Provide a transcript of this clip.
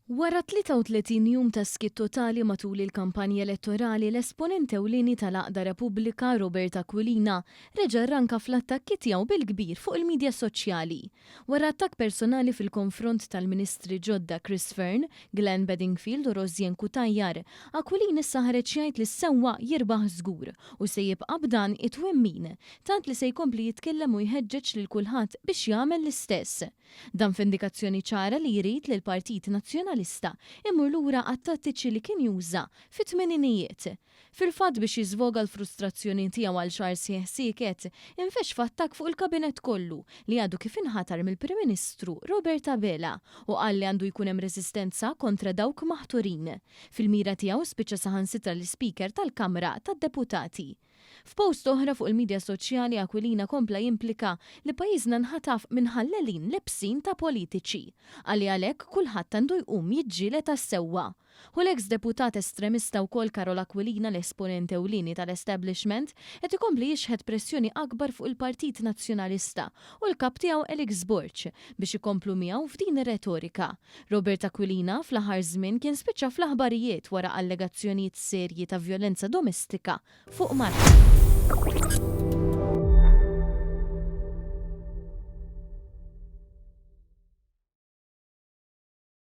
Wara 33 jum ta' skit totali matul il-kampanja elettorali, l-esponent ewlieni tal-Aqda Repubblika Robert Aquilina reġa' rranka fl-attakki tiegħu bil-kbir fuq il-midja soċjali. Wara attakk personali fil-konfront tal-Ministri ġodda Chris Fern, Glenn Bedingfield u Rosien Kutajjar, Aquilina issa ħareġ jgħid li s-sewwa jirbaħ żgur u se jibqa' b'dan it-twemmin, tant li se jkompli jitkellem u jħeġġeġ lil kulħadd biex jagħmel l-istess. Dan f'indikazzjoni ċara li jrid li l-Partit Nazzjonalista imur lura għat-tattiċi li kien juża fit-tmeninijiet. Fil-fatt biex jiżvoga l-frustrazzjoni tiegħu għal xahar sieħ sieket, infex f'attakk fuq il-kabinett kollu li għadu kif inħatar mill-Prim Ministru Robert Abela u qal li għandu jkun hemm reżistenza kontra dawk maħturin. Fil-mira tiegħu spiċċa saħansitra l-Speaker tal-Kamra tad-Deputati. F'post oħra fuq il-midja soċjali Aquilina kompla jimplika li pajjiżna nħataf minħallelin lebsin ta' politiċi, għalli għalhekk kulħadd għandu jqum jiġġieled tas-sewwa. U l-eks-deputat estremista wkoll Karol Aquilina l-esponent ewlieni tal-establishment qed ikompli jixħed pressjoni akbar fuq il-Partit Nazzjonalista u l-kap tiegħu Elix Borch biex ikomplu miegħu f'din ir-retorika. Robert Aquilina fl-aħħar żmien kien spiċċa fl-aħbarijiet wara allegazzjonijiet serji ta' vjolenza domestika fuq Marti.